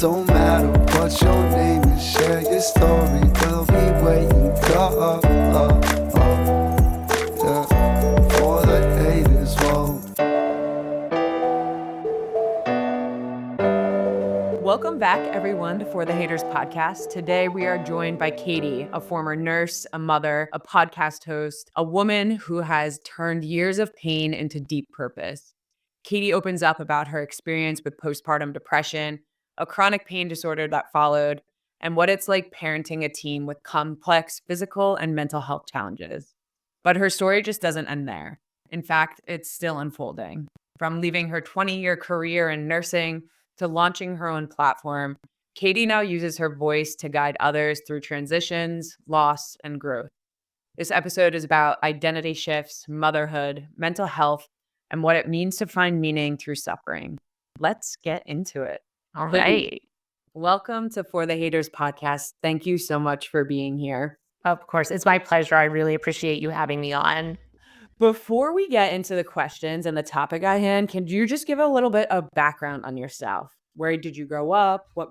Don't matter what your name is, share your story. We'll be waiting for the haters won't. Welcome back, everyone, to For the Haters podcast. Today, we are joined by Katie, a former nurse, a mother, a podcast host, a woman who has turned years of pain into deep purpose. Katie opens up about her experience with postpartum depression, a chronic pain disorder that followed, and what it's like parenting a teen with complex physical and mental health challenges. But her story just doesn't end there. In fact, it's still unfolding. From leaving her 20-year career in nursing to launching her own platform, Katie now uses her voice to guide others through transitions, loss, and growth. This episode is about identity shifts, motherhood, mental health, and what it means to find meaning through suffering. Let's get into it. All right. Welcome to For the Haters podcast. Thank you so much for being here. Of course. It's my pleasure. I really appreciate you having me on. Before we get into the questions and the topic at hand, can you just give a little bit of background on yourself? Where did you grow up? What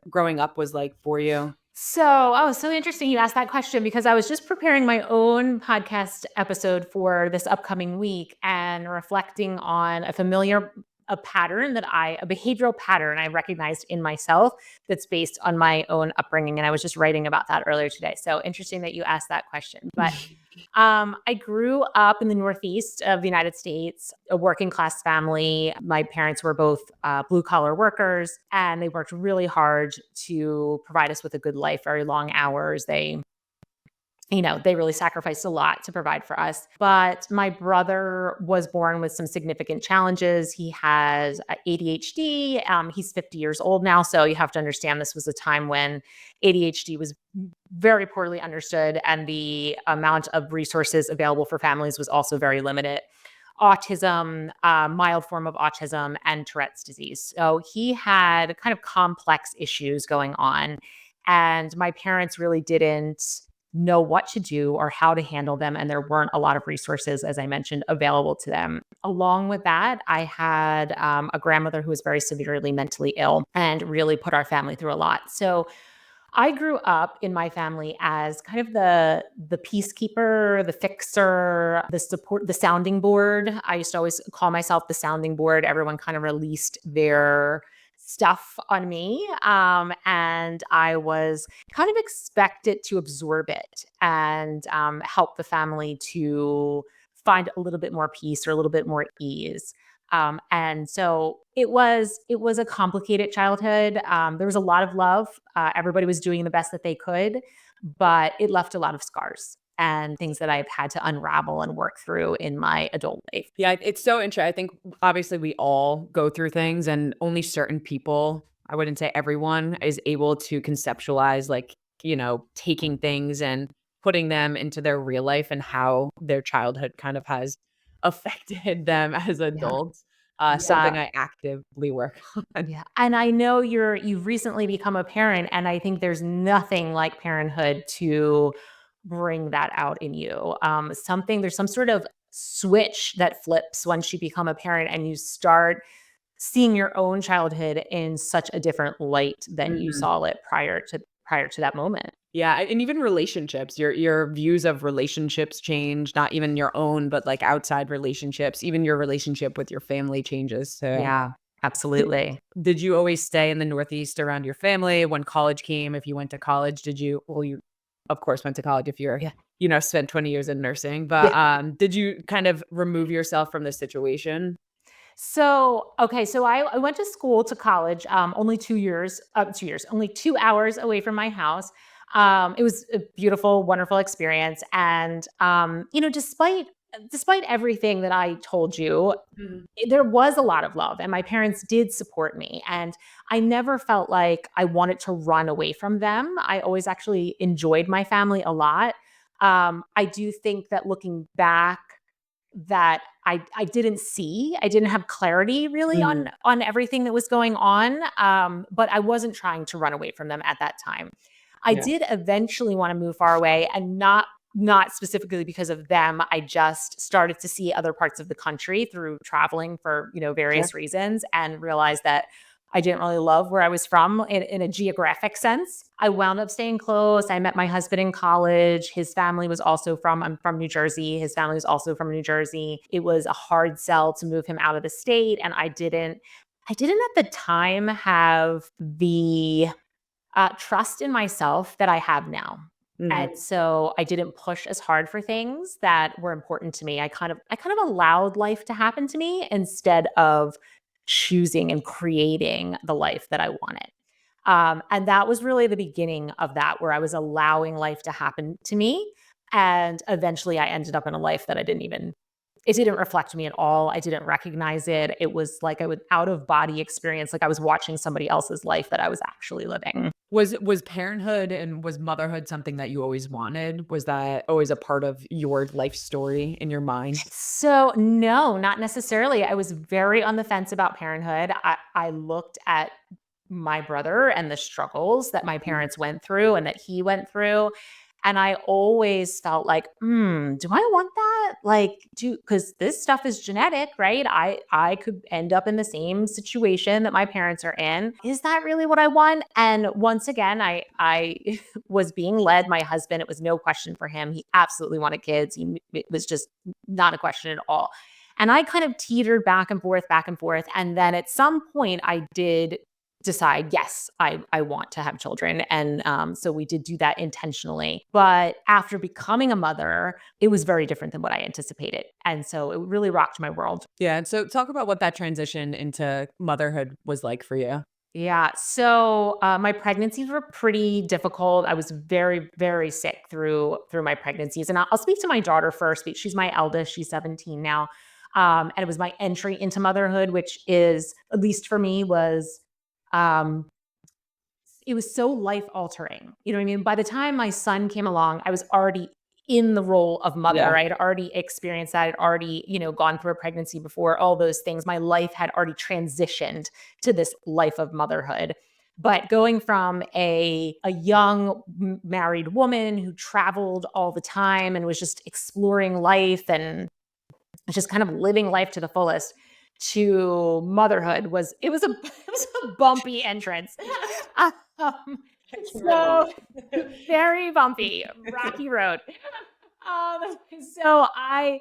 growing up was like for you? So interesting you asked that question because I was just preparing my own podcast episode for this upcoming week and reflecting on a behavioral pattern I recognized in myself that's based on my own upbringing. And I was just writing about that earlier today. So interesting that you asked that question. But I grew up in the Northeast of the United States, a working class family. My parents were both blue collar workers, and they worked really hard to provide us with a good life, very long hours. They really sacrificed a lot to provide for us. But my brother was born with some significant challenges. He has ADHD. He's 50 years old now. So you have to understand this was a time when ADHD was very poorly understood and the amount of resources available for families was also very limited. Autism, mild form of autism, and Tourette's disease. So he had kind of complex issues going on. And my parents really didn't know what to do or how to handle them. And there weren't a lot of resources, as I mentioned, available to them. Along with that, I had a grandmother who was very severely mentally ill and really put our family through a lot. So I grew up in my family as kind of the peacekeeper, the fixer, the support, the sounding board. I used to always call myself the sounding board. Everyone kind of released their stuff on me. And I was kind of expected to absorb it and help the family to find a little bit more peace or a little bit more ease. And so it was a complicated childhood. There was a lot of love. Everybody was doing the best that they could, but it left a lot of scars and things that I've had to unravel and work through in my adult life. Yeah, it's so interesting. I think obviously we all go through things and only certain people, I wouldn't say everyone, is able to conceptualize taking things and putting them into their real life and how their childhood kind of has affected them as adults. Something I actively work on. Yeah. And I know you've recently become a parent, and I think there's nothing like parenthood to bring that out in you. There's some sort of switch that flips once you become a parent and you start seeing your own childhood in such a different light than you saw it prior to that moment. Yeah, and even relationships, your views of relationships change, not even your own, but like outside relationships, even your relationship with your family changes. So Yeah, absolutely. did you always stay in the Northeast around your family when college came? If you went to college, you of course went to college if you're, spent 20 years in nursing, but did you kind of remove yourself from the situation? So I went to college, only 2 years, only 2 hours away from my house. It was a beautiful, wonderful experience. And, despite everything that I told you, there was a lot of love and my parents did support me. And I never felt like I wanted to run away from them. I always actually enjoyed my family a lot. I do think that looking back, that I didn't have clarity really on everything that was going on. But I wasn't trying to run away from them at that time. I did eventually want to move far away, and not specifically because of them. I just started to see other parts of the country through traveling for, various reasons, and realized that I didn't really love where I was from in a geographic sense. I wound up staying close. I met my husband in college. His family was also I'm from New Jersey. His family was also from New Jersey. It was a hard sell to move him out of the state. And I didn't at the time have the trust in myself that I have now. And so I didn't push as hard for things that were important to me. I kind of allowed life to happen to me instead of choosing and creating the life that I wanted. And that was really the beginning of that, where I was allowing life to happen to me. And eventually I ended up in a life that it didn't reflect me at all. I didn't recognize it. It was like I was out of body experience, like I was watching somebody else's life that I was actually living. Was parenthood and was motherhood something that you always wanted? Was that always a part of your life story in your mind? So, no, not necessarily. I was very on the fence about parenthood. I looked at my brother and the struggles that my parents went through and that he went through. And I always felt like, do I want that? Like, because this stuff is genetic, right? I could end up in the same situation that my parents are in. Is that really what I want? And once again, I was being led. My husband, it was no question for him. He absolutely wanted kids. It was just not a question at all. And I kind of teetered back and forth, back and forth. And then at some point, I did decide, yes, I want to have children. And so we did do that intentionally. But after becoming a mother, it was very different than what I anticipated. And so it really rocked my world. Yeah, and so talk about what that transition into motherhood was like for you. Yeah. So my pregnancies were pretty difficult. I was very, very sick through my pregnancies. And I'll speak to my daughter first. She's my eldest. She's 17 now. And it was my entry into motherhood, which is, at least for me, um, it was so life altering. You know what I mean? By the time my son came along, I was already in the role of mother. Yeah. I had already experienced that. I'd already, gone through a pregnancy before, all those things. My life had already transitioned to this life of motherhood. But going from a young married woman who traveled all the time and was just exploring life and just kind of living life to the fullest, to motherhood it was a bumpy entrance. Um, so very bumpy, rocky road. Um, so I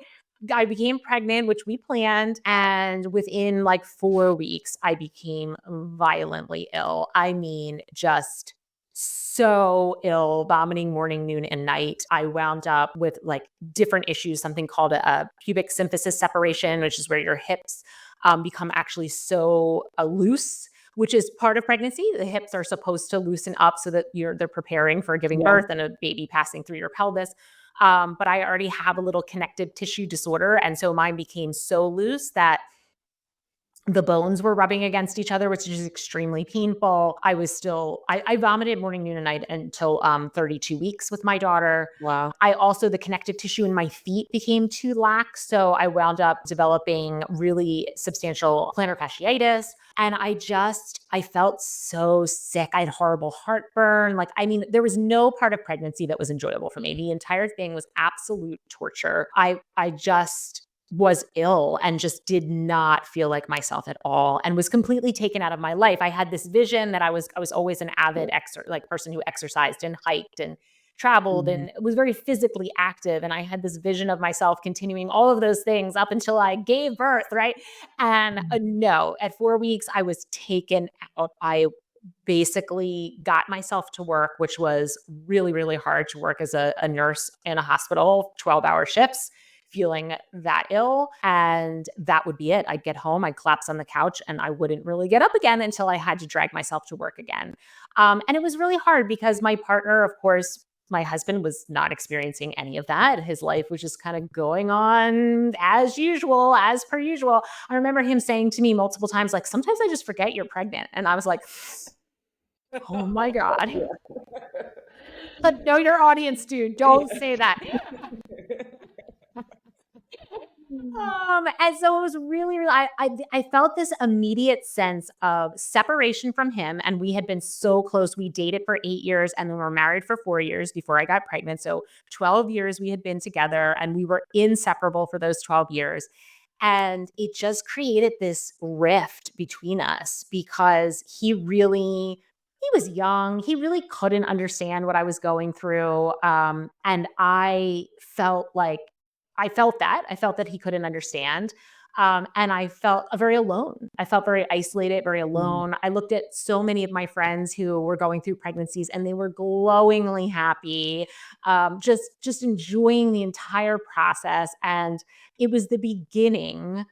became pregnant, which we planned, and within like 4 weeks, I became violently ill. I mean, just so ill, vomiting morning, noon, and night. I wound up with like different issues, something called a pubic symphysis separation, which is where your hips become actually so loose, which is part of pregnancy. The hips are supposed to loosen up so that they're preparing for giving birth and a baby passing through your pelvis. But I already have a little connective tissue disorder. And so mine became so loose that the bones were rubbing against each other, which is extremely painful. I vomited morning, noon, and night until 32 weeks with my daughter. Wow. The connective tissue in my feet became too lax. So I wound up developing really substantial plantar fasciitis. And I felt so sick. I had horrible heartburn. Like, I mean, there was no part of pregnancy that was enjoyable for me. The entire thing was absolute torture. I just was ill and just did not feel like myself at all and was completely taken out of my life. I had this vision that I was always an avid person who exercised and hiked and traveled and was very physically active. And I had this vision of myself continuing all of those things up until I gave birth, right? And no, at 4 weeks, I was taken out. I basically got myself to work, which was really, really hard to work as a nurse in a hospital, 12-hour shifts, feeling that ill. And that would be it. I'd get home, I'd collapse on the couch, and I wouldn't really get up again until I had to drag myself to work again. And it was really hard because my partner, of course, my husband was not experiencing any of that. His life was just kind of going on as usual, as per usual. I remember him saying to me multiple times, like, sometimes I just forget you're pregnant. And I was like, oh my God. But know your audience, dude. Don't say that. And so it was really, really, I felt this immediate sense of separation from him. And we had been so close. We dated for 8 years and then we were married for 4 years before I got pregnant. So 12 years we had been together and we were inseparable for those 12 years. And it just created this rift between us because he was young. He really couldn't understand what I was going through. And I felt that. I felt that he couldn't understand. And I felt very alone. I felt very isolated, very alone. I looked at so many of my friends who were going through pregnancies and they were glowingly happy, just enjoying the entire process. And it was the beginning,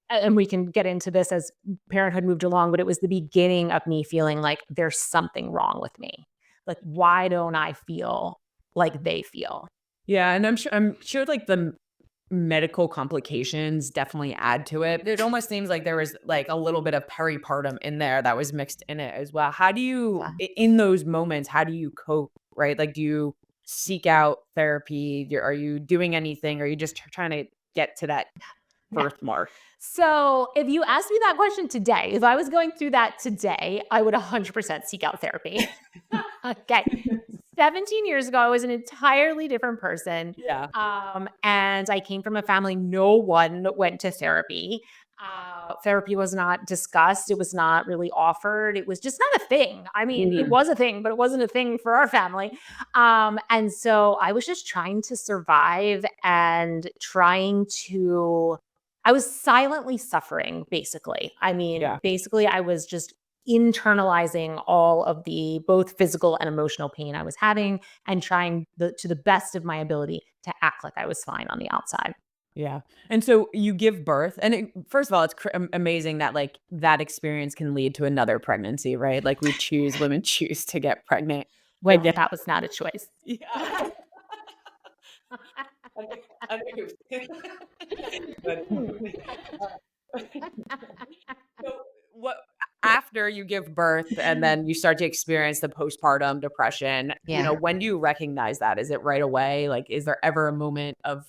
and we can get into this as parenthood moved along, but it was the beginning of me feeling like there's something wrong with me. Like, why don't I feel like they feel? Yeah, and I'm sure like the medical complications definitely add to it. It almost seems like there was like a little bit of peripartum in there that was mixed in it as well. How do you in those moments, how do you cope, right? Like do you seek out therapy? Are you doing anything? Or are you just trying to get to that Yeah. birthmark? So if you asked me that question today, if I was going through that today, I would 100% seek out therapy. Okay. 17 years ago, I was an entirely different person. Yeah. And I came from a family, no one went to therapy. Therapy was not discussed. It was not really offered. It was just not a thing. I mean, it was a thing, but it wasn't a thing for our family. And so I was just trying to survive and I was silently suffering, basically. I mean, Yeah. basically, I was just internalizing all of the both physical and emotional pain I was having and trying to the best of my ability to act like I was fine on the outside. Yeah. And so you give birth and first of all, it's amazing that like that experience can lead to another pregnancy, right? Like women choose to get pregnant Well, again. that was not a choice. Yeah. I But so what after you give birth and then you start to experience the postpartum depression, Yeah. when do you recognize that? Is it right away? Like, is there ever a moment of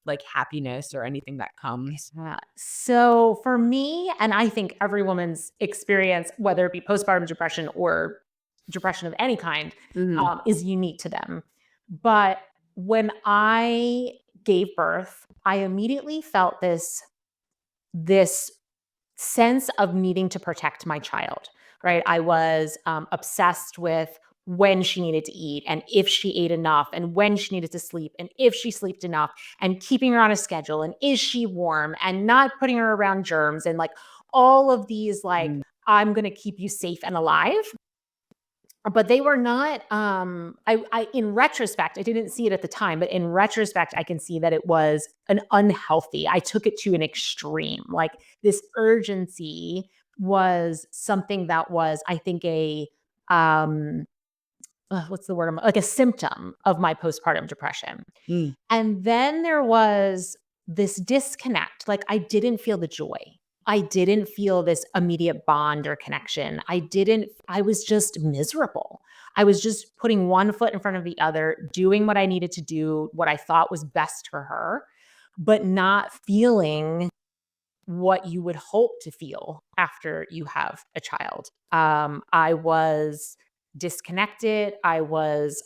like happiness or anything that comes? So for me, and I think every woman's experience, whether it be postpartum depression or depression of any kind, Mhm. is unique to them. But when I gave birth, I immediately felt this sense of needing to protect my child, right? I was obsessed with when she needed to eat and if she ate enough and when she needed to sleep and if she slept enough and keeping her on a schedule and is she warm and not putting her around germs and like all of these like Mm. I'm going to keep you safe and alive, but they were not I in retrospect, I didn't see it at the time, but in retrospect I can see that it was an unhealthy. I took it to an extreme. Like this urgency was something that was, I think, a um what's the word, like a symptom of my postpartum depression. Mm. And then there was this disconnect. Like I didn't feel the joy. I didn't feel this immediate bond or connection. I was just miserable. I was just putting one foot in front of the other, doing what I needed to do, what I thought was best for her, but not feeling what you would hope to feel after you have a child. I was disconnected. I was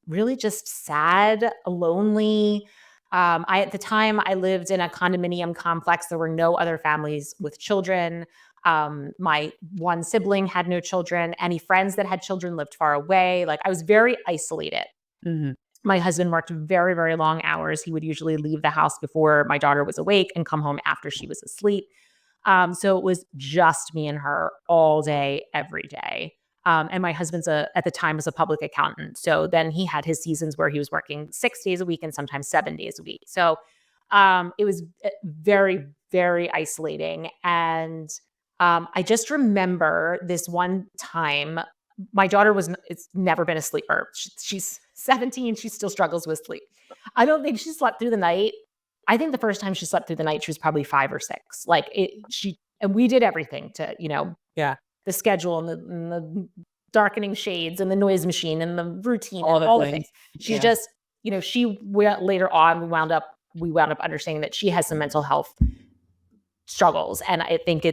really just sad, lonely. At the time, I lived in a condominium complex. There were no other families with children. My one sibling had no children. Any friends that had children lived far away. Like I was very isolated. Mhm. My husband worked very, very long hours. He would usually leave the house before my daughter was awake and come home after she was asleep. So it was just me and her all day, every day. And my husband's at the time was a public accountant. So then he had his seasons where he was working 6 days a week and sometimes 7 days a week. So it was very, very isolating. And I just remember this one time, my daughter it's never been a sleeper. She's 17. She still struggles with sleep. I don't think she slept through the night. I think the first time she slept through the night, she was probably 5 or 6. And we did everything to, Yeah. the schedule and the darkening shades and the noise machine and the routine All and the all the things. things. She Yeah. just, later on, we wound up understanding that she has some mental health struggles. And I think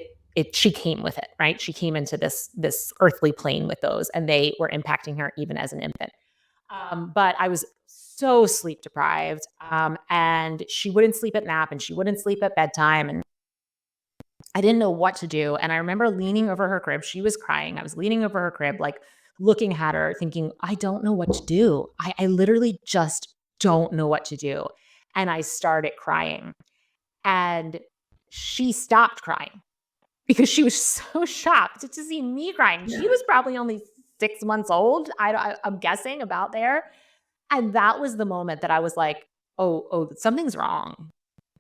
she came with it, right? She came into this earthly plane with those and they were impacting her even as an infant. But I was so sleep deprived. And she wouldn't sleep at nap and she wouldn't sleep at bedtime. And I didn't know what to do. And I remember leaning over her crib. She was crying. I was leaning over her crib, like looking at her, thinking, I don't know what to do. I literally just don't know what to do. And I started crying. And she stopped crying because she was so shocked to see me crying. She was probably only 6 months old. I'm guessing about there. And that was the moment that I was like, oh, something's wrong.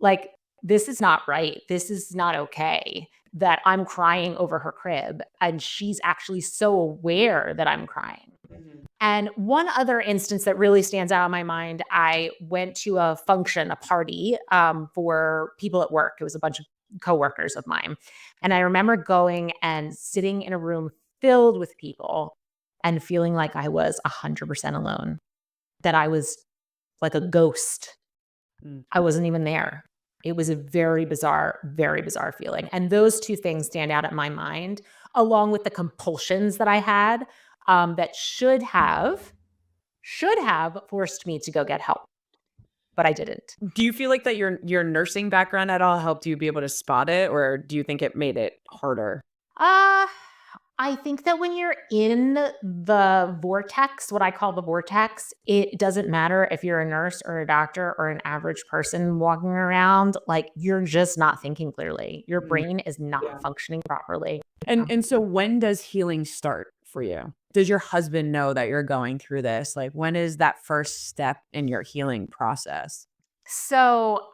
Like, this is not right. This is not okay that I'm crying over her crib. And she's actually so aware that I'm crying. Mhm. And one other instance that really stands out in my mind, I went to a function, a party for people at work. It was a bunch of coworkers of mine. And I remember going and sitting in a room filled with people and feeling like I was 100% alone, that I was like a ghost. Mm. I wasn't even there. It was a very bizarre feeling. And those two things stand out in my mind, along with the compulsions that I had that should have forced me to go get help, but I didn't. Do you feel like that your nursing background at all helped you be able to spot it, or do you think it made it harder? Uh, I think that when you're in the vortex, what I call the vortex, it doesn't matter if you're a nurse or a doctor or an average person walking around, like you're just not thinking clearly. Your Mm. brain is not Yeah. functioning properly. And so when does healing start for you? Does your husband know that you're going through this? Like, when is that first step in your healing process? So,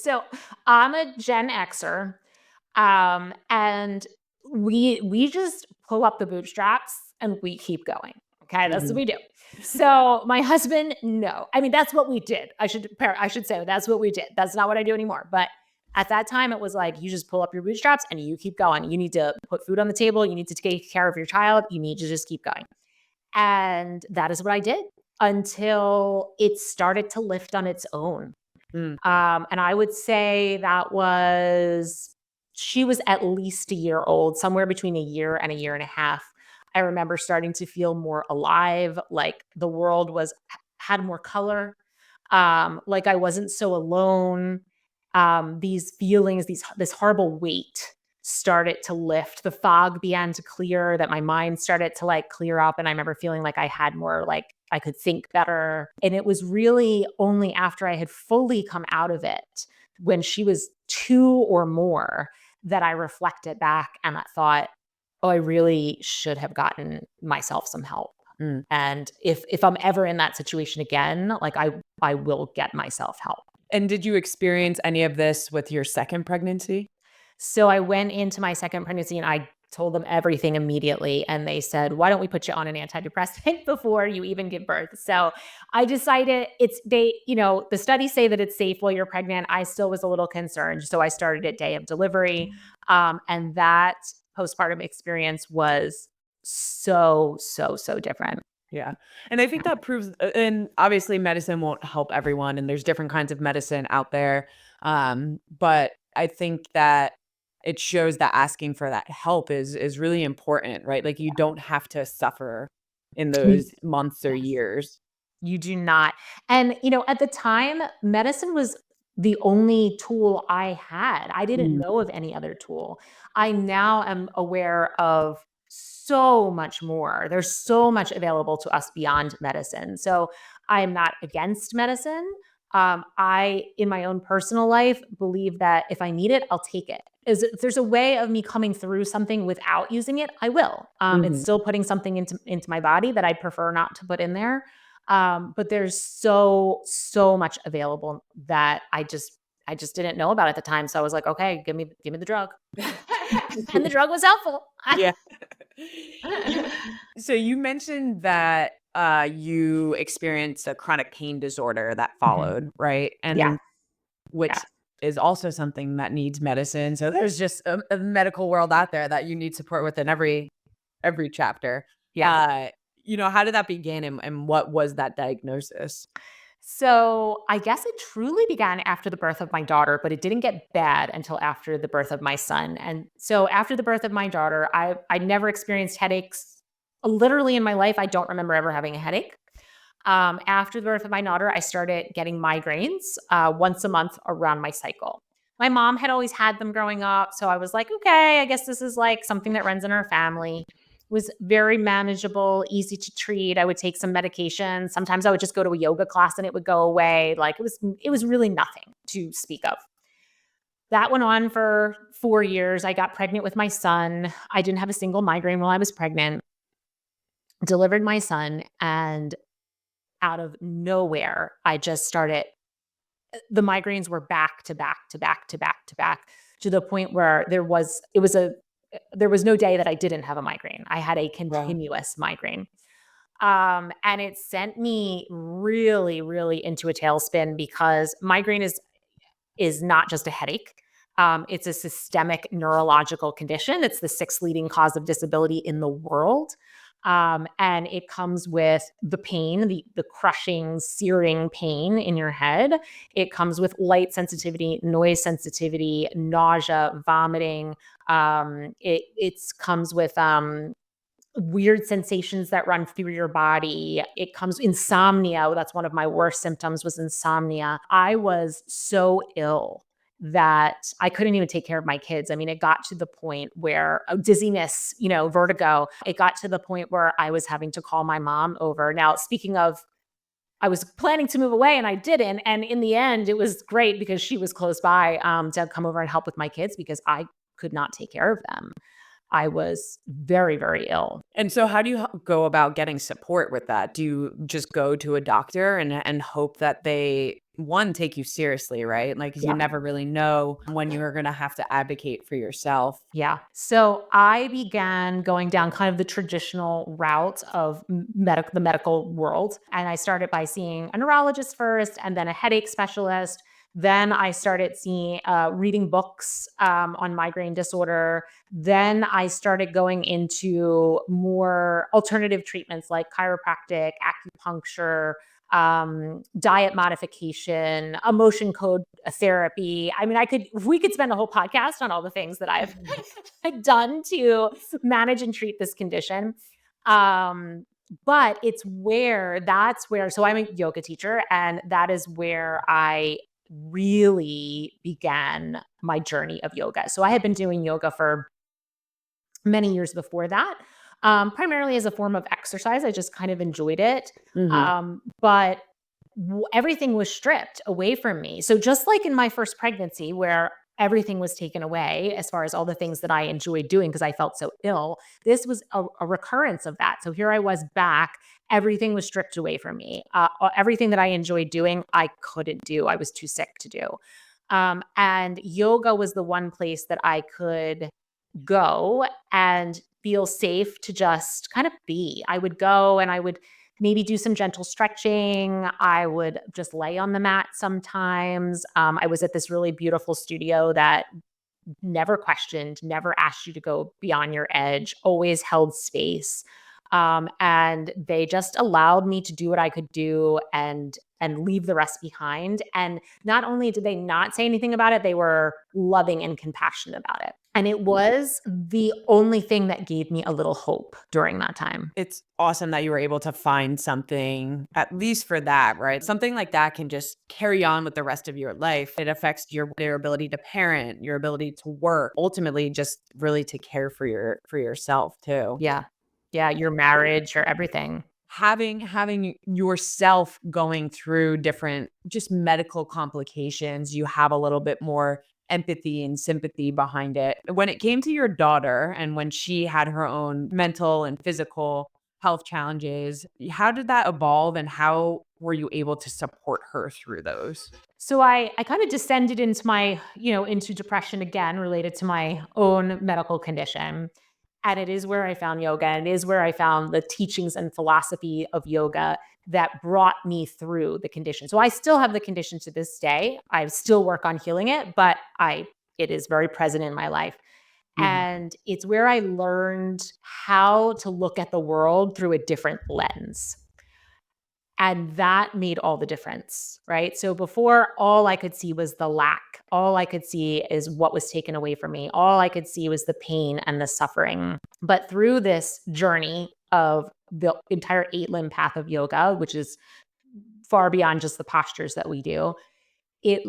so I'm a Gen Xer, and we just pull up the bootstraps and we keep going. Okay, that's what Mhm. we do. So my husband, no, I mean that's what we did. I should say that's what we did. That's not what I do anymore. But at that time, it was like you just pull up your bootstraps and you keep going. You need to put food on the table. You need to take care of your child. You need to just keep going. And that is what I did until it started to lift on its own. Mm. And I would say she was at least a year old, somewhere between a year and a year and a half. I remember starting to feel more alive, like the world had more color, like I wasn't so alone. These feelings, this horrible weight started to lift. The fog began to clear, that my mind started to like clear up. And I remember feeling like I had more, like I could think better. And it was really only after I had fully come out of it, when she was 2 or more, that I reflected back and I thought, oh, I really should have gotten myself some help. Mm. And if I'm ever in that situation again, like I will get myself help. And did you experience any of this with your second pregnancy? So I went into my second pregnancy and I told them everything immediately. And they said, why don't we put you on an antidepressant before you even give birth? So I decided the studies say that it's safe while you're pregnant. I still was a little concerned. So I started at day of delivery. And that postpartum experience was so different. Yeah. And I think that proves, and obviously medicine won't help everyone, and there's different kinds of medicine out there. But I think that it shows that asking for that help is really important, right? Like you don't have to suffer in You- those months or Yes. years. You do not. And, at the time, medicine was the only tool I had. I didn't Mm. know of any other tool. I now am aware of so much more. There's so much available to us beyond medicine. So I am not against medicine. In my own personal life, believe that if I need it, I'll take it. If there's a way of me coming through something without using it, I will. It's Mhm. still putting something into my body that I'd prefer not to put in there. But there's so much available that I just didn't know about at the time. So I was like, okay, give me the drug. And the drug was helpful. Yeah. So you mentioned that you experienced a chronic pain disorder that Mhm. followed, right? Yeah. And Yeah. which is also something that needs medicine. So there's just a medical world out there that you need support within every chapter. Yeah. Uh, how did that begin, and what was that diagnosis? So I guess it truly began after the birth of my daughter, but it didn't get bad until after the birth of my son. And so after the birth of my daughter, I never experienced headaches. Literally in my life, I don't remember ever having a headache. After the birth of my daughter, I started getting migraines once a month around my cycle. My mom had always had them growing up. So I was like, okay, I guess this is like something that runs in our family. It was very manageable, easy to treat. I would take some medication. Sometimes I would just go to a yoga class and it would go away. Like it was really nothing to speak of. That went on for 4 years. I got pregnant with my son. I didn't have a single migraine while I was pregnant. Delivered my son, and out of nowhere, I just started the migraines were back to back to back to back to back to the point where there was no day that I didn't have a migraine. I had a Wow. continuous migraine. And it sent me really, really into a tailspin because migraine is not just a headache. It's a systemic neurological condition. It's the sixth leading cause of disability in the world. And it comes with the pain, the crushing, searing pain in your head. It comes with light sensitivity, noise sensitivity, nausea, vomiting. It comes with weird sensations that run through your body. It comes insomnia. That's one of my worst symptoms was insomnia. I was so ill that I couldn't even take care of my kids. I mean, it got to the point where dizziness, vertigo, it got to the point where I was having to call my mom over. Now, speaking of, I was planning to move away and I didn't. And in the end, it was great because she was close by to come over and help with my kids because I could not take care of them. I was very, very ill. And so how do you go about getting support with that? Do you just go to a doctor and hope that they, one, take you seriously, right? Like, 'cause you Yeah. never really know when you're gonna have to advocate for yourself. Yeah. So I began going down kind of the traditional route of the medical world. And I started by seeing a neurologist first and then a headache specialist. Then I started reading books on migraine disorder. Then I started going into more alternative treatments like chiropractic, acupuncture, diet modification, emotion code therapy. I mean, we could spend a whole podcast on all the things that I've done to manage and treat this condition. But so I'm a yoga teacher, and that is where I really began my journey of yoga. So I had been doing yoga for many years before that, primarily as a form of exercise. I just kind of enjoyed it. Mhm. But everything was stripped away from me. So just like in my first pregnancy, where everything was taken away as far as all the things that I enjoyed doing because I felt so ill, this was a recurrence of that. So here I was back. Everything was stripped away from me. Everything that I enjoyed doing, I couldn't do. I was too sick to do. And yoga was the one place that I could go and feel safe to just kind of be. I would go and I would maybe do some gentle stretching. I would just lay on the mat sometimes. I was at this really beautiful studio that never questioned, never asked you to go beyond your edge, always held space. And they just allowed me to do what I could do and leave the rest behind. And not only did they not say anything about it, they were loving and compassionate about it. And it was the only thing that gave me a little hope during that time. It's awesome that you were able to find something, at least for that, right? Something like that can just carry on with the rest of your life. It affects your ability to parent, your ability to work, ultimately just really to care for yourself too. Yeah. Yeah. Your marriage, your everything. Having yourself going through different just medical complications, you have a little bit more empathy and sympathy behind it. When it came to your daughter and when she had her own mental and physical health challenges, how did that evolve and how were you able to support her through those? So I kind of descended into into depression again related to my own medical condition. And it is where I found yoga, and it is where I found the teachings and philosophy of yoga that brought me through the condition. So I still have the condition to this day. I still work on healing it, but it is very present in my life. Mhm. And it's where I learned how to look at the world through a different lens. And that made all the difference, right? So before, all I could see was the lack. All I could see is what was taken away from me. All I could see was the pain and the suffering. But through this journey of the entire 8-limb path of yoga, which is far beyond just the postures that we do. It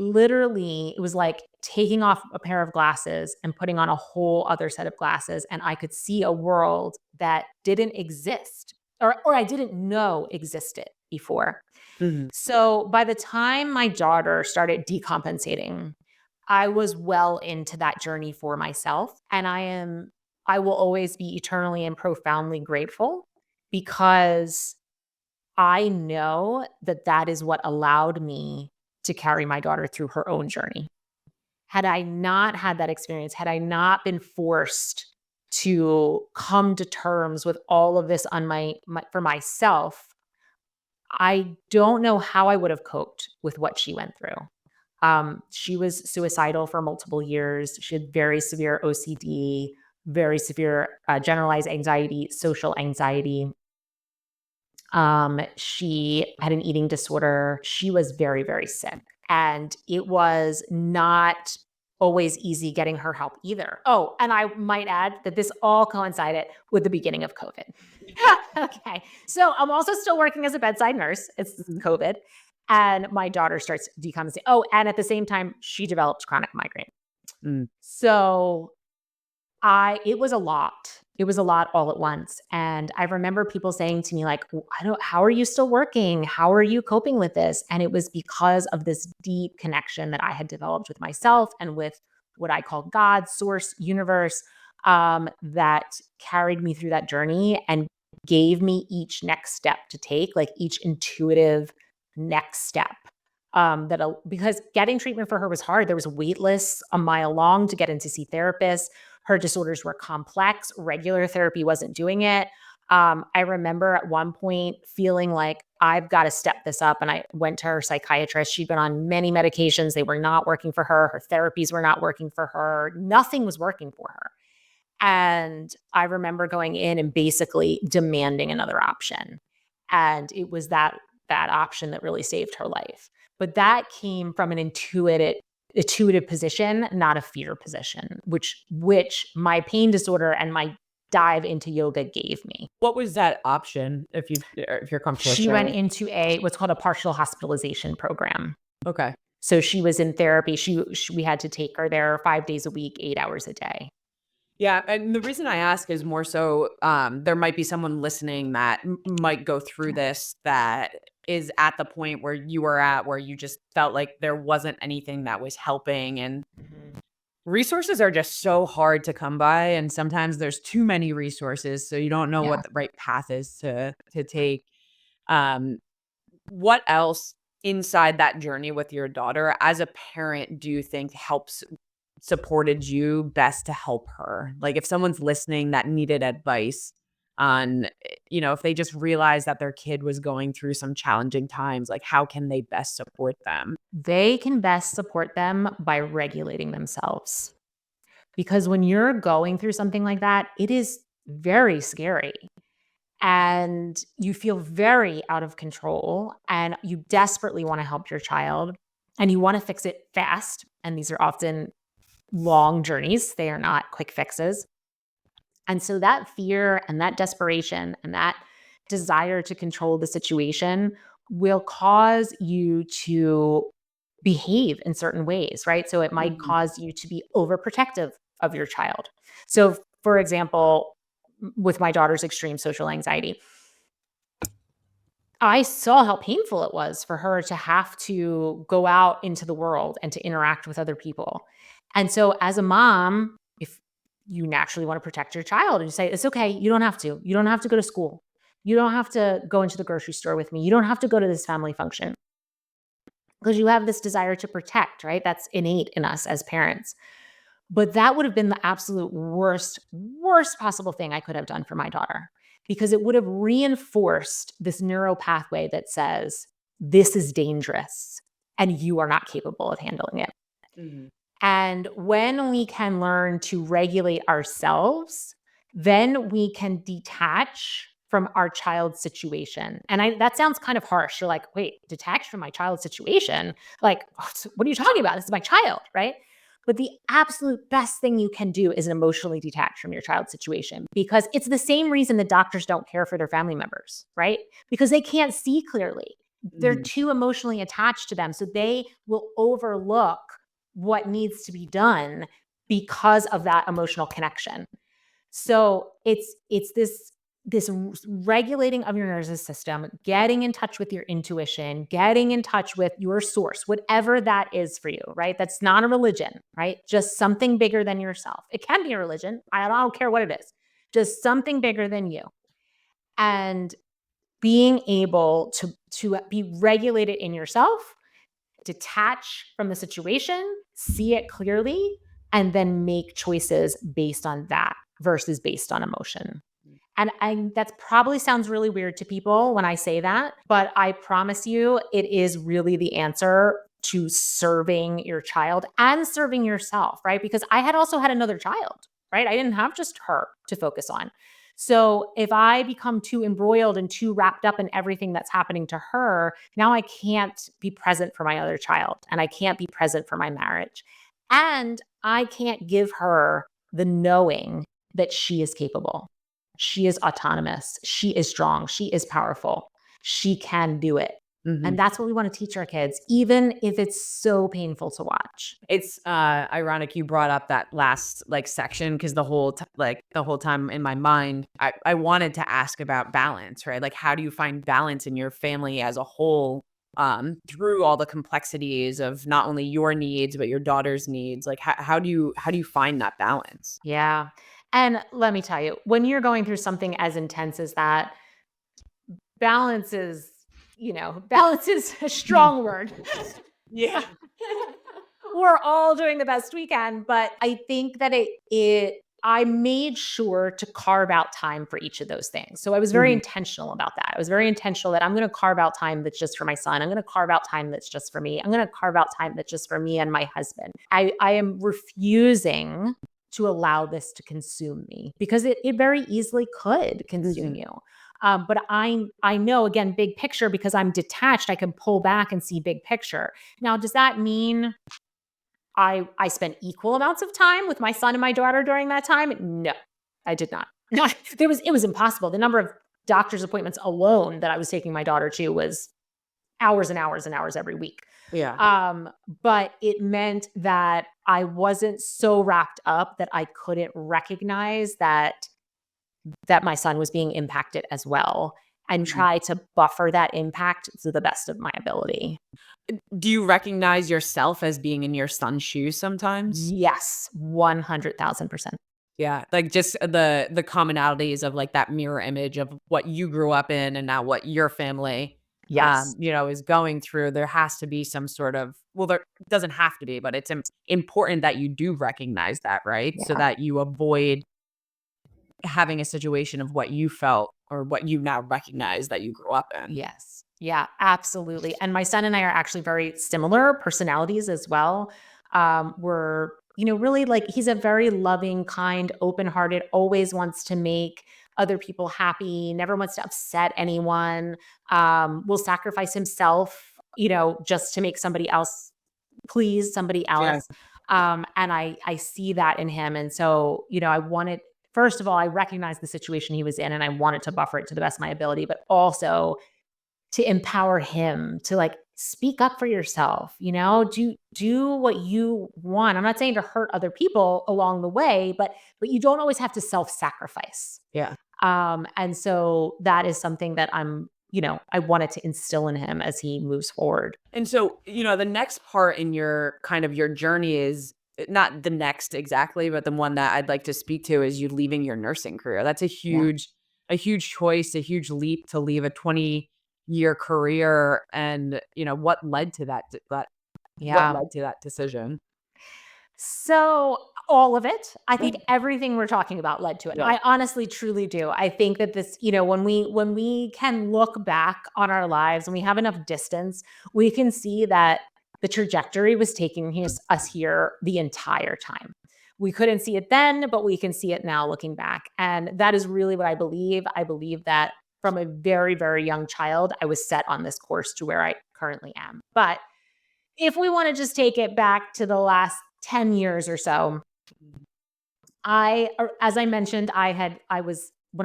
was like taking off a pair of glasses and putting on a whole other set of glasses. And I could see a world that didn't exist or I didn't know existed before. Mhm. So by the time my daughter started decompensating, I was well into that journey for myself. And I will always be eternally and profoundly grateful because I know that that is what allowed me to carry my daughter through her own journey. Had I not had that experience, had I not been forced to come to terms with all of this on for myself, I don't know how I would have coped with what she went through. She was suicidal for multiple years. She had very severe OCD, very severe generalized anxiety, social anxiety. She had an eating disorder. She was very, very sick. And it was not always easy getting her help either. Oh, and I might add that this all coincided with the beginning of COVID. Okay. So I'm also still working as a bedside nurse. It's Mhm. COVID. And my daughter starts decompensating. Oh, and at the same time, she developed chronic migraine. Mm. So it was a lot. It was a lot all at once. And I remember people saying to me, like, how are you still working? How are you coping with this? And it was because of this deep connection that I had developed with myself and with what I call God, source, universe, that carried me through that journey and gave me each next step to take, like each intuitive next step. Because getting treatment for her was hard. There was wait lists a mile long to get in to see therapists. Her disorders were complex. Regular therapy wasn't doing it. I remember at one point feeling like I've got to step this up. And I went to her psychiatrist. She'd been on many medications. They were not working for her. Her therapies were not working for her. Nothing was working for her. And I remember going in and basically demanding another option. And it was that option that really saved her life. But that came from an intuitive position, not a fear position, which my pain disorder and my dive into yoga gave me. What was that option, if you're comfortable She went sharing? into what's called a partial hospitalization program. Okay. So she was in therapy. We had to take her there 5 days a week, 8 hours a day. Yeah, and the reason I ask is more so, there might be someone listening that might go through this that is at the point where you were at, where you just felt like there wasn't anything that was helping, and resources are just so hard to come by, and sometimes there's too many resources, so you don't know Yeah. what the right path is to take. Um, what else inside that journey with your daughter as a parent do you think supported you best to help her? Like, if someone's listening that needed advice on, if they just realized that their kid was going through some challenging times, like, how can they best support them? They can best support them by regulating themselves. Because when you're going through something like that, it is very scary and you feel very out of control and you desperately want to help your child and you want to fix it fast. And these are often long journeys, they are not quick fixes. And so that fear and that desperation and that desire to control the situation will cause you to behave in certain ways, right? So it might Mhm. cause you to be overprotective of your child. So, for example, with my daughter's extreme social anxiety, I saw how painful it was for her to have to go out into the world and to interact with other people. And so, as a mom, if you naturally want to protect your child and you say, it's okay, you don't have to. You don't have to go to school. You don't have to go into the grocery store with me. You don't have to go to this family function because you have this desire to protect, right? That's innate in us as parents. But that would have been the absolute worst possible thing I could have done for my daughter because it would have reinforced this neural pathway that says, this is dangerous and you are not capable of handling it. Mhm. And when we can learn to regulate ourselves, then we can detach from our child's situation. And that sounds kind of harsh. You're like, wait, detach from my child's situation? Like, what are you talking about? This is my child, right? But the absolute best thing you can do is emotionally detach from your child's situation, because it's the same reason that doctors don't care for their family members, right? Because they can't see clearly. They're Mhm. too emotionally attached to them. So they will overlook what needs to be done because of that emotional connection. So it's this regulating of your nervous system, getting in touch with your intuition, getting in touch with your source, whatever that is for you, right? That's not a religion, right? Just something bigger than yourself. It can be a religion. I don't care what it is. Just something bigger than you. And being able to be regulated in yourself, detach from the situation, see it clearly, and then make choices based on that versus based on emotion. And that probably sounds really weird to people when I say that, but I promise you it is really the answer to serving your child and serving yourself, right? Because I had also had another child, right? I didn't have just her to focus on. So if I become too embroiled and too wrapped up in everything that's happening to her, now I can't be present for my other child and I can't be present for my marriage. And I can't give her the knowing that she is capable. She is autonomous. She is strong. She is powerful. She can do it. Mhm. And that's what we want to teach our kids, even if it's so painful to watch. It's ironic you brought up that last like section because the whole time in my mind, I wanted to ask about balance, right? Like, how do you find balance in your family as a whole, through all the complexities of not only your needs but your daughter's needs? Like, how do you find that balance? Yeah. And let me tell you, when you're going through something as intense as that, balance is, balance is a strong word. Yeah. We're all doing the best we can, but I think that I made sure to carve out time for each of those things. So I was very Mhm. intentional about that. I was very intentional that I'm going to carve out time that's just for my son. I'm going to carve out time that's just for me. I'm going to carve out time that's just for me and my husband. I am refusing to allow this to consume me, because it very easily could consume you. But I know, again, big picture, because I'm detached, I can pull back and see big picture. Now, does that mean I spent equal amounts of time with my son and my daughter during that time? No, I did not. No, it was impossible. The number of doctor's appointments alone that I was taking my daughter to was hours and hours and hours every week. Yeah. But it meant that I wasn't so wrapped up that I couldn't recognize that my son was being impacted as well, and Mhm. try to buffer that impact to the best of my ability. Do you recognize yourself as being in your son's shoes sometimes? Yes, 100,000%. Yeah, like, just the commonalities of, like, that mirror image of what you grew up in and now what your family, Yes. is going through. There has to be some sort of, well, there doesn't have to be, but it's important that you do recognize that, right? So Yeah. that you avoid having a situation of what you felt or what you now recognize that you grew up in. Yes. Yeah, absolutely. And my son and I are actually very similar personalities as well. We're, really, like, he's a very loving, kind, open-hearted, always wants to make other people happy, never wants to upset anyone, will sacrifice himself, just to make somebody else please somebody Yeah. else. And I see that in him. And so, I wanted, first of all, I recognized the situation he was in and I wanted to buffer it to the best of my ability, but also to empower him to, like, speak up for yourself, do what you want. I'm not saying to hurt other people along the way, but you don't always have to self-sacrifice. Yeah. And so that is something that I wanted to instill in him as he moves forward. And so, the next part in your kind of your journey is not the next exactly, but the one that I'd like to speak to is you leaving your nursing career. That's Yeah. a huge choice, a huge leap to leave a 20-year career. And, what led to what Yeah. led to that decision? So, all of it. I think everything we're talking about led to it. Yeah. I honestly truly do. I think that this, when we can look back on our lives and we have enough distance, we can see that the trajectory was taking us here the entire time. We couldn't see it then, but we can see it now looking back. And that is really what I believe. I believe that from a very, very young child, I was set on this course to where I currently am. But if we want to just take it back to the last 10 years or so, as I mentioned, when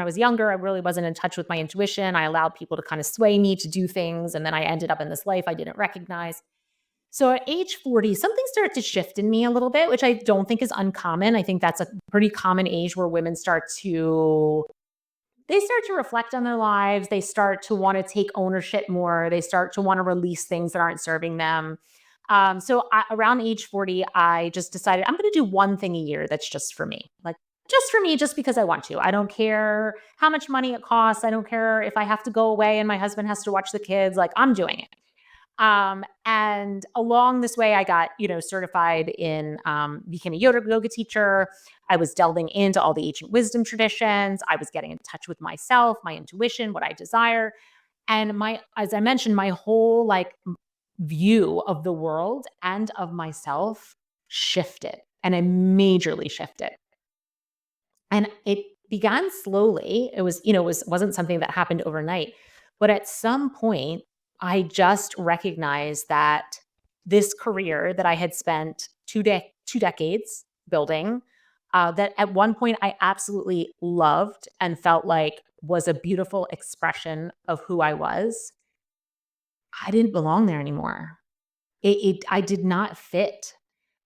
I was younger, I really wasn't in touch with my intuition. I allowed people to kind of sway me to do things. And then I ended up in this life I didn't recognize. So at age 40, something started to shift in me a little bit, which I don't think is uncommon. I think that's a pretty common age where women start to reflect on their lives. They start to want to take ownership more. They start to want to release things that aren't serving them. Around age 40, I just decided I'm going to do one thing a year that's just for me. Like just for me, just because I want to. I don't care how much money it costs. I don't care if I have to go away and my husband has to watch the kids. Like I'm doing it. And along this way, I got, certified became a yoga teacher. I was delving into all the ancient wisdom traditions. I was getting in touch with myself, my intuition, what I desire. And as I mentioned, my whole view of the world and of myself shifted, and I majorly shifted. And it began slowly. It wasn't something that happened overnight. But at some point, I just recognized that this career that I had spent two decades building, that at one point I absolutely loved and felt like was a beautiful expression of who I was, I didn't belong there anymore. I did not fit.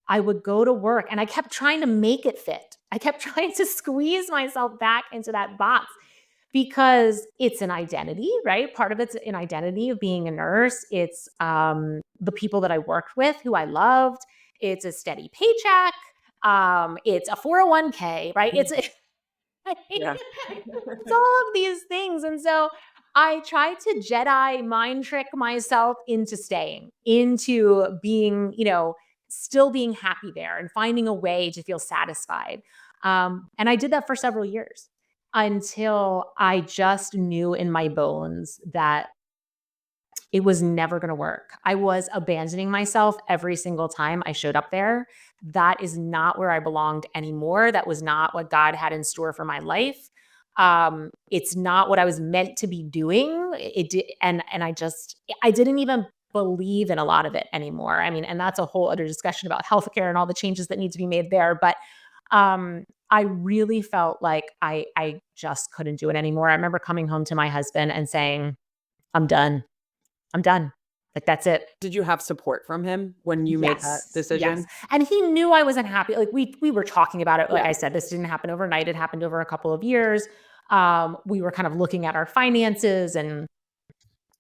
I would go to work and I kept trying to make it fit. I kept trying to squeeze myself back into that box because it's an identity, right? Part of it's an identity of being a nurse. It's the people that I worked with who I loved. It's a steady paycheck. It's a 401k, right? Yeah. It's all of these things. And so I tried to Jedi mind trick myself into staying, into being, still being happy there and finding a way to feel satisfied. And I did that for several years until I just knew in my bones that it was never going to work. I was abandoning myself every single time I showed up there. That is not where I belonged anymore. That was not what God had in store for my life. It's not what I was meant to be doing. It did, and I didn't even believe in a lot of it anymore. I mean, and that's a whole other discussion about healthcare and all the changes that need to be made there. But I really felt like I just couldn't do it anymore. I remember coming home to my husband and saying, "I'm done. I'm done. Like, that's it." Did you have support from him when you made that decision? Yes. And he knew I wasn't happy. Like we were talking about it. Like Yeah. I said, this didn't happen overnight. It happened over a couple of years. We were kind of looking at our finances and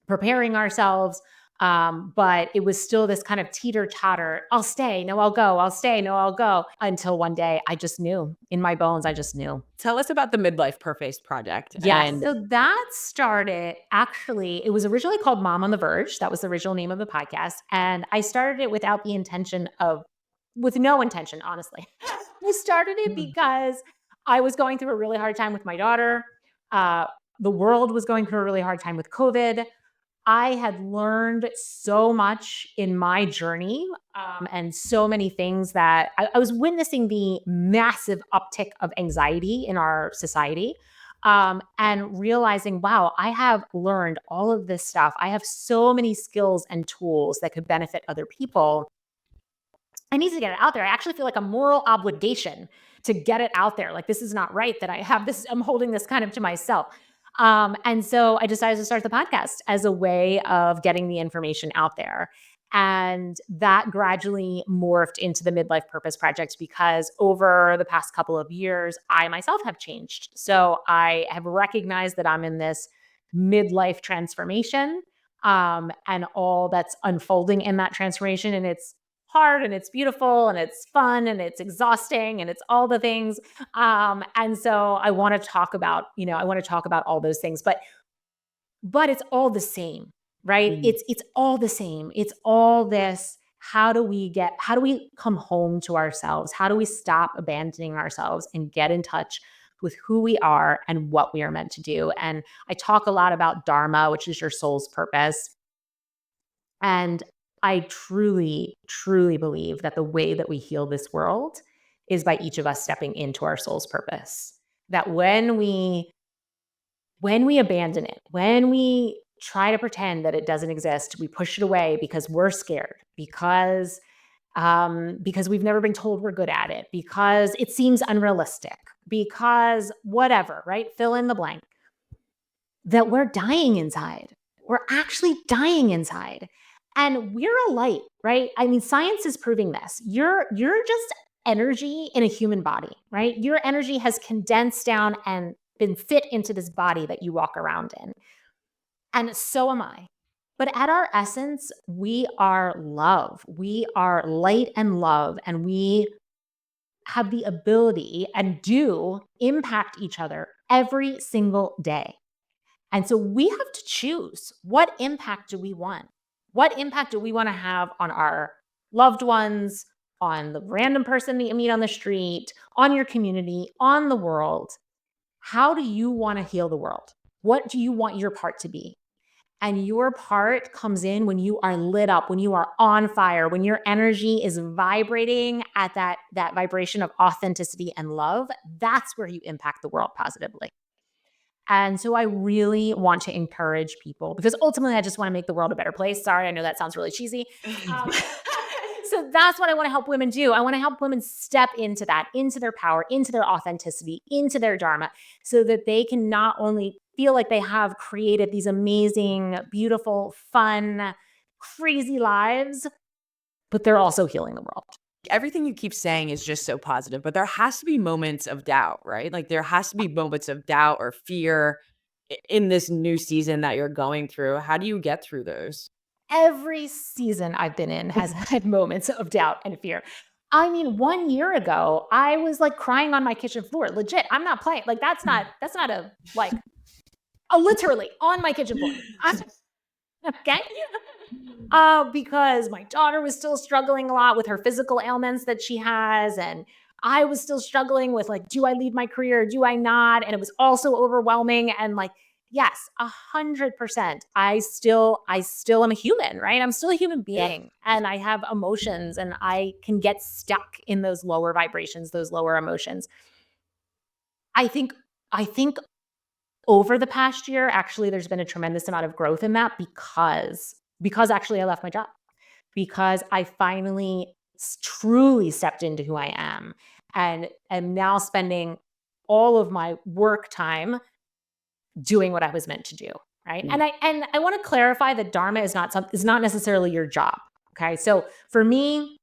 preparing ourselves. But it was still this kind of teeter-totter. I'll stay. No, I'll go. I'll stay. No, I'll go. Until one day I just knew in my bones. I just knew. Tell us about the Midlife Purpose Project. Yes. So that started it was originally called Mom on the Verge. That was the original name of the podcast. And I started it with no intention, honestly. I started it because I was going through a really hard time with my daughter. The world was going through a really hard time with COVID. I had learned so much in my journey, and so many things that I was witnessing the massive uptick of anxiety in our society, and realizing, wow, I have learned all of this stuff. I have so many skills and tools that could benefit other people. I need to get it out there. I actually feel like a moral obligation to get it out there. Like, this is not right that I have this, I'm holding this kind of to myself. And so I decided to start the podcast as a way of getting the information out there. And that gradually morphed into the Midlife Purpose Project because over the past couple of years, I myself have changed. So I have recognized that I'm in this midlife transformation, and all that's unfolding in that transformation. And it's hard and it's beautiful and it's fun and it's exhausting and it's all the things. And so I want to talk about, all those things, but it's all the same, right? It's all the same. It's all this. How do we come home to ourselves? How do we stop abandoning ourselves and get in touch with who we are and what we are meant to do? And I talk a lot about Dharma, which is your soul's purpose. And I truly, truly believe that the way that we heal this world is by each of us stepping into our soul's purpose. That when we abandon it, when we try to pretend that it doesn't exist, we push it away because we're scared, because because we've never been told we're good at it, because it seems unrealistic, because whatever, right? Fill in the blank. That we're dying inside. We're actually dying inside. And we're a light, right? I mean, science is proving this. You're just energy in a human body, right? Your energy has condensed down and been fit into this body that you walk around in. And so am I. But at our essence, we are love. We are light and love, and we have the ability and do impact each other every single day. And so we have to choose, what impact do we want? What impact do we want to have on our loved ones, on the random person that you meet on the street, on your community, on the world? How do you want to heal the world? What do you want your part to be? And your part comes in when you are lit up, when you are on fire, when your energy is vibrating at that vibration of authenticity and love. That's where you impact the world positively. And so I really want to encourage people, because ultimately I just want to make the world a better place. Sorry, I know that sounds really cheesy. Um, so that's what I want to help women do. I want to help women step into that, into their power, into their authenticity, into their dharma, so that they can not only feel like they have created these amazing, beautiful, fun, crazy lives, but they're also healing the world. Everything you keep saying is just so positive, but there has to be moments of doubt, right? Like there has to be moments of doubt or fear in this new season that you're going through. How do you get through those? Every season I've been in has had moments of doubt and fear. I mean, 1 year ago, I was like crying on my kitchen floor. Legit. I'm not playing. Like that's not a like literally on my kitchen floor. Okay. Because my daughter was still struggling a lot with her physical ailments that she has. And I was still struggling with like, do I leave my career? Do I not? And it was also overwhelming. And like, yes, 100%. I still am a human, right? I'm still a human being, and I have emotions, and I can get stuck in those lower vibrations, those lower emotions. I think over the past year, actually, there's been a tremendous amount of growth in that, because actually I left my job, because I finally truly stepped into who I am, and am now spending all of my work time doing what I was meant to do, right? Mm. And I want to clarify that dharma is not necessarily your job. Okay, so for me,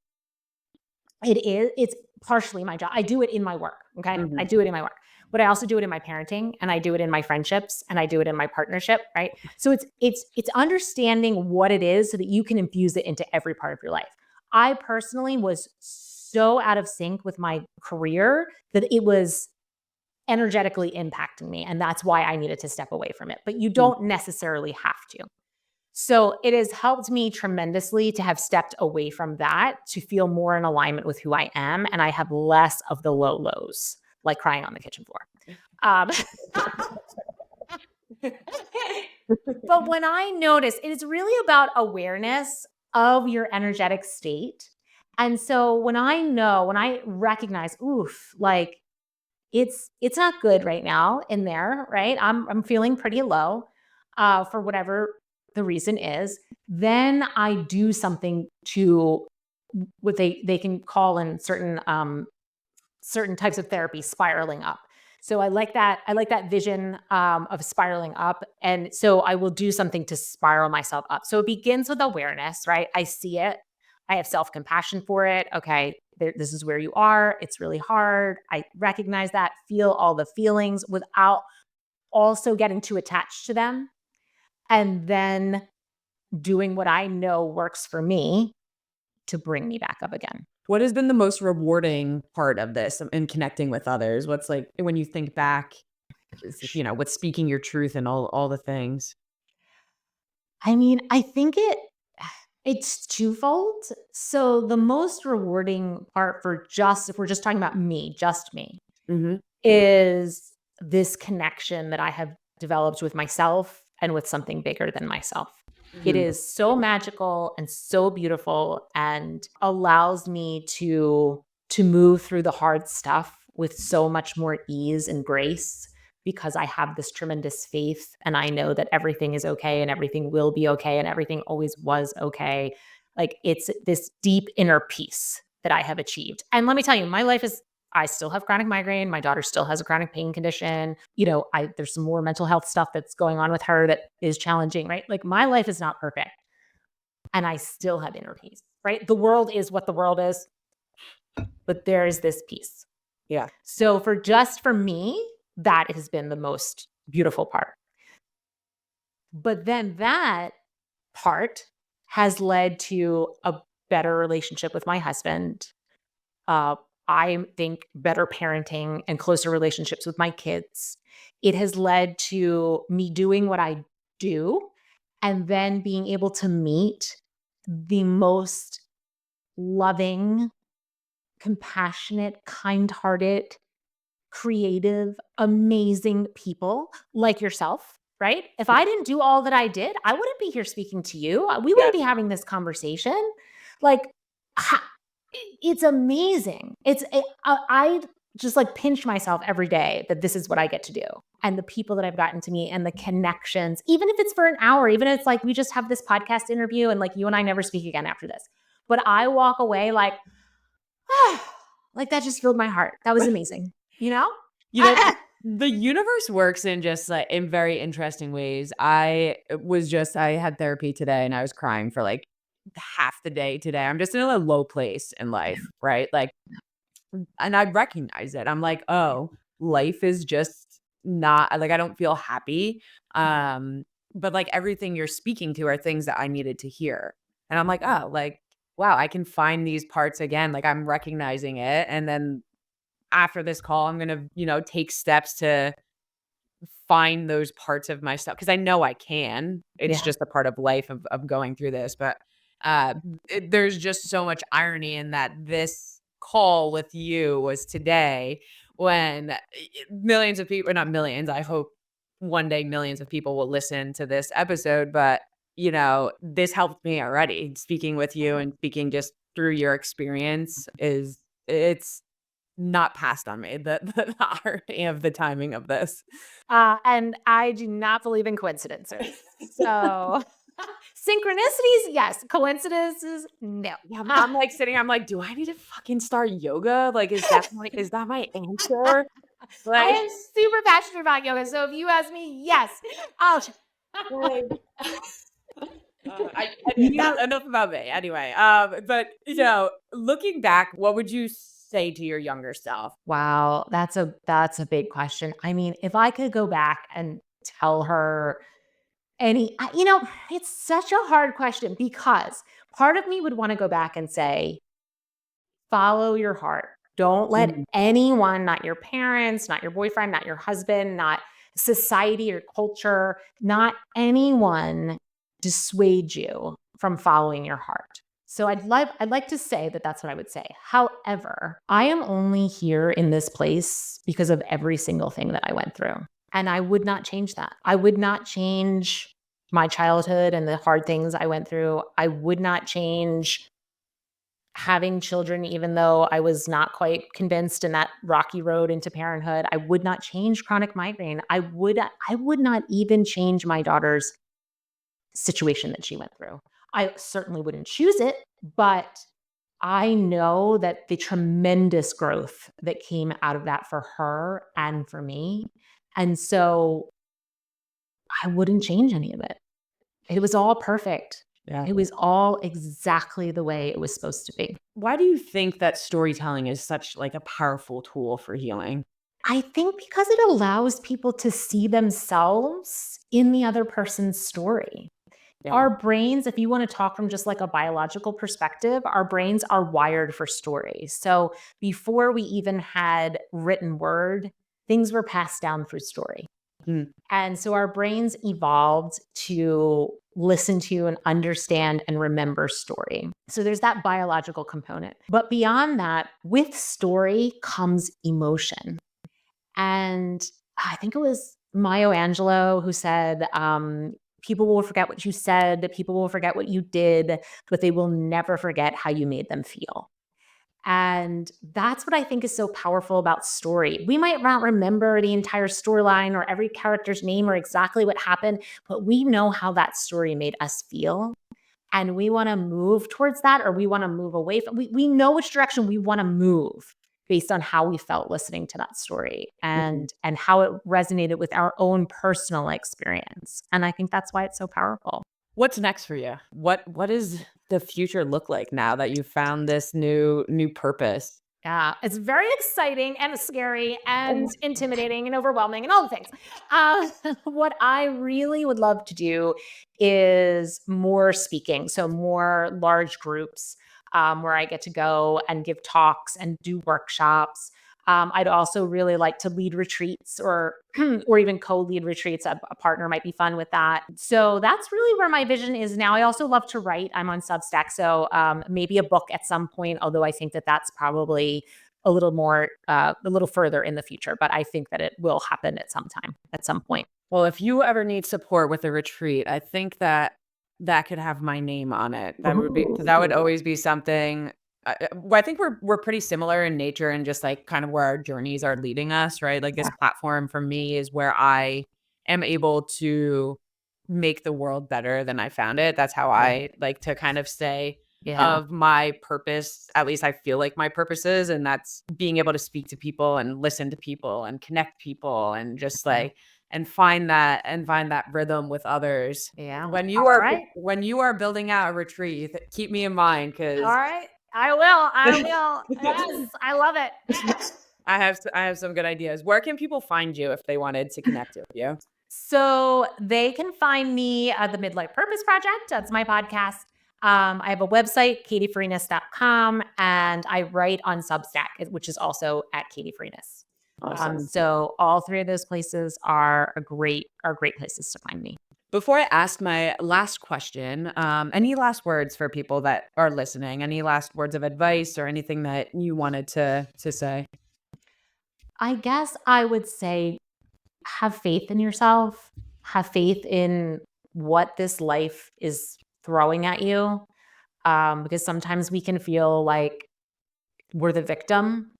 it's partially my job. I do it in my work. Okay, I Mhm. do it in my work, but I also do it in my parenting, and I do it in my friendships, and I do it in my partnership, right? So it's understanding what it is so that you can infuse it into every part of your life. I personally was so out of sync with my career that it was energetically impacting me, and that's why I needed to step away from it. But you Mm. don't necessarily have to. So it has helped me tremendously to have stepped away from that, to feel more in alignment with who I am. And I have less of the low lows, like crying on the kitchen floor. Um, but when I notice, it is really about awareness of your energetic state. And so when I recognize, oof, like it's not good right now in there, right? I'm feeling pretty low for whatever the reason is. Then I do something to what they can call in certain types of therapy spiraling up. So I like that vision of spiraling up, and so I will do something to spiral myself up. So it begins with awareness, right? I see it. I have self compassion for it. Okay, this is where you are. It's really hard. I recognize that. Feel all the feelings without also getting too attached to them, and then doing what I know works for me to bring me back up again. What has been the most rewarding part of this in connecting with others? What's like when you think back, with speaking your truth and all the things? I mean, I think it's twofold. So the most rewarding part, for just if we're just talking about me, just me, Mhm. is this connection that I have developed with myself and with something bigger than myself. It Mhm. is so magical and so beautiful, and allows me to move through the hard stuff with so much more ease and grace, because I have this tremendous faith, and I know that everything is okay, and everything will be okay, and everything always was okay. Like it's this deep inner peace that I have achieved. And let me tell you, my life is, I still have chronic migraine. My daughter still has a chronic pain condition. There's some more mental health stuff that's going on with her that is challenging, right? Like my life is not perfect and I still have inner peace, right? The world is what the world is, but there is this peace. Yeah. So for me, that has been the most beautiful part. But then that part has led to a better relationship with my husband. I think better parenting and closer relationships with my kids. It has led to me doing what I do and then being able to meet the most loving, compassionate, kind-hearted, creative, amazing people like yourself, right? If I didn't do all that I did, I wouldn't be here speaking to you. We wouldn't be having this conversation. Like, it's amazing. I just like pinch myself every day that this is what I get to do. And the people that I've gotten to meet and the connections, even if it's for an hour, even if it's like we just have this podcast interview and like you and I never speak again after this. But I walk away like, like that just filled my heart. That was amazing. You know, the universe works in just like in very interesting ways. I had therapy today and I was crying for like half the day today. I'm just in a low place in life, right? Like, and I recognize it. I'm like, oh, life is just not like I don't feel happy. But like everything you're speaking to are things that I needed to hear. And I'm like, oh, like, wow, I can find these parts again. Like I'm recognizing it. And then after this call, I'm gonna, take steps to find those parts of myself because I know I can. It's Yeah. just a part of life of going through this. But there's just so much irony in that this call with you was today when millions of people, not millions, I hope one day millions of people will listen to this episode. But, this helped me already. Speaking with you and speaking just through your experience it's not passed on me, the irony of the timing of this. And I do not believe in coincidences. So synchronicities, yes. Coincidences, no. Yeah, I'm like sitting, I'm like, "Do I need to fucking start yoga? Like, is that my answer?" I Like, am super passionate about yoga. So if you ask me, yes. I'll like, Yeah. enough about me. Anyway, but, looking back, what would you say to your younger self? Wow, that's a big question. I mean, if I could go back and tell her it's such a hard question because part of me would want to go back and say, follow your heart. Don't let Mhm. anyone, not your parents, not your boyfriend, not your husband, not society or culture, not anyone dissuade you from following your heart. So I'd like to say that that's what I would say. However, I am only here in this place because of every single thing that I went through. And I would not change that. I would not change my childhood and the hard things I went through. I would not change having children, even though I was not quite convinced in that rocky road into parenthood. I would not change chronic migraine. I would not even change my daughter's situation that she went through. I certainly wouldn't choose it, but I know that the tremendous growth that came out of that for her and for me. And so I wouldn't change any of it. It was all perfect. Yeah. It was all exactly the way it was supposed to be. Why do you think that storytelling is such like a powerful tool for healing? I think because it allows people to see themselves in the other person's story. Yeah. Our brains, if you want to talk from just like a biological perspective, our brains are wired for stories. So before we even had written word, things were passed down through story. Mm. And so our brains evolved to listen to and understand and remember story. So there's that biological component. But beyond that, with story comes emotion. And I think it was Maya Angelou who said, people will forget what you said, that people will forget what you did, but they will never forget how you made them feel. And that's what I think is so powerful about story. We might not remember the entire storyline or every character's name or exactly what happened, but we know how that story made us feel. and we want to move towards that, or we want to move away from, we know which direction we want to move based on how we felt listening to that story and how it resonated with our own personal experience. And I think that's why it's so powerful. What's next for you? What does the future look like now that you found this new purpose? Yeah, it's very exciting and scary and intimidating and overwhelming and all the things. Uh, what I really would love to do is more speaking, so more large groups where I get to go and give talks and do workshops. I'd also really like to lead retreats or or even co-lead retreats. A partner might be fun with that. So that's really where my vision is now. I also love to write. I'm on Substack, so maybe a book at some point. Although I think that that's probably a little more, a little further in the future. But I think that it will happen at some time, at some point. Well, if you ever need support with a retreat, I think that could have my name on it. That would always be something. I think we're pretty similar in nature and just like kind of where our journeys are leading us, right? Like this platform for me is where I am able to make the world better than I found it. That's how I like to kind of say of my purpose. At least I feel like my purpose is, and that's being able to speak to people and listen to people and connect people and just like and find that rhythm with others. Yeah. When All you are building out a retreat, keep me in mind because right. I will. I will. Yes. I love it. I have some good ideas. Where can people find you if they wanted to connect with you? So they can find me at the Midlife Purpose Project. That's my podcast. I have a website, katiefarinas.com, and I write on Substack, which is also at Katie Farinas. Awesome. So all three of those places are great places to find me. Before I ask my last question, any last words for people that are listening? Any last words of advice or anything that you wanted to say? I guess I would say have faith in yourself, have faith in what this life is throwing at you. Because sometimes we can feel like we're the victim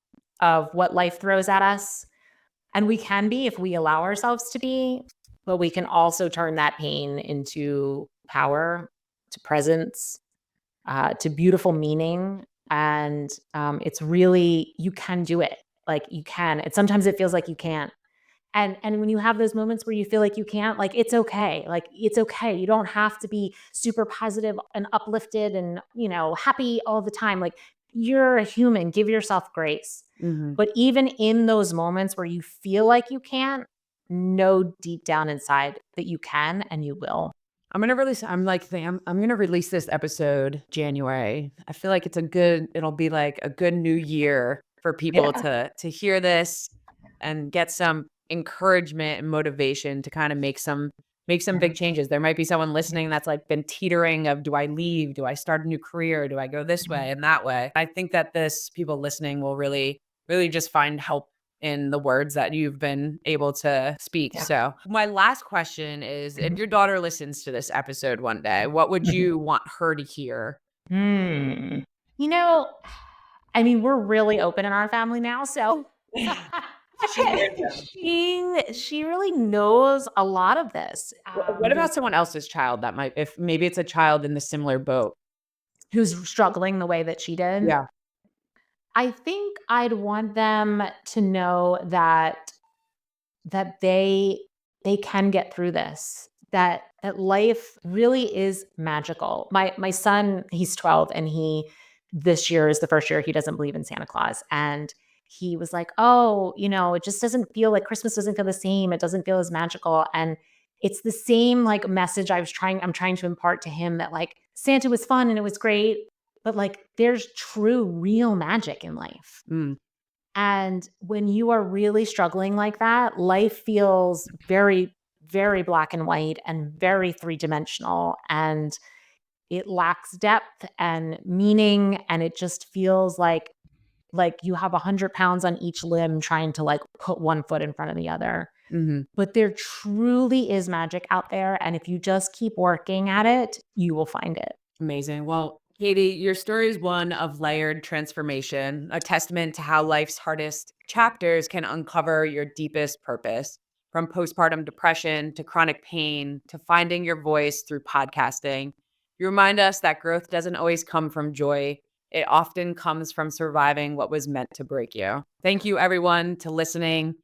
of what life throws at us. And we can be if we allow ourselves to be, but we can also turn that pain into power, to presence, to beautiful meaning. And it's really, you can do it. Like you can. And sometimes it feels like you can't. And when you have those moments where you feel like you can't, like it's okay. Like it's okay. You don't have to be super positive and uplifted and, happy all the time. Like you're a human. Give yourself grace. But even in those moments where you feel like you can't, know deep down inside that you can and you will. I'm gonna release this episode January. I feel like it'll be like a good new year for people to hear this and get some encouragement and motivation to kind of make some big changes. There might be someone listening that's like been teetering of, do I leave? Do I start a new career? Do I go this way and that way? I think that people listening will really, really just find help in the words that you've been able to speak. Yeah. So my last question is, if your daughter listens to this episode one day, what would you want her to hear? I mean, we're really open in our family now, so she really knows a lot of this. What about someone else's child that might, if maybe it's a child in the similar boat? Who's struggling the way that she did? Yeah. I think I'd want them to know that they can get through this. That life really is magical. My son, he's 12, and this year is the first year he doesn't believe in Santa Claus. And he was like, "Oh, it just doesn't feel like Christmas doesn't feel the same. It doesn't feel as magical." And it's the same like message I'm trying to impart to him, that like Santa was fun and it was great, but like there's true real magic in life. Mm. And when you are really struggling like that, life feels very, very black and white and very three-dimensional. And it lacks depth and meaning. And it just feels like you have 100 pounds on each limb trying to like put one foot in front of the other. Mm-hmm. But there truly is magic out there. And if you just keep working at it, you will find it. Amazing. Well, Katie, your story is one of layered transformation, a testament to how life's hardest chapters can uncover your deepest purpose. From postpartum depression to chronic pain to finding your voice through podcasting, You remind us that growth doesn't always come from joy. It often comes from surviving what was meant to break you. Thank you, everyone, to listening,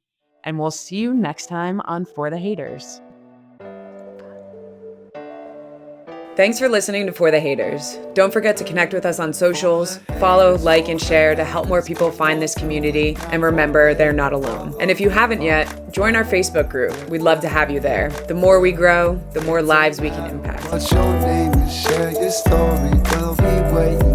and we'll see you next time on For the Haters. Thanks for listening to For the Haters. Don't forget to connect with us on socials, follow, like, and share to help more people find this community. And remember, they're not alone. And if you haven't yet, join our Facebook group. We'd love to have you there. The more we grow, the more lives we can impact. What's your name and share your story? We'll be waiting.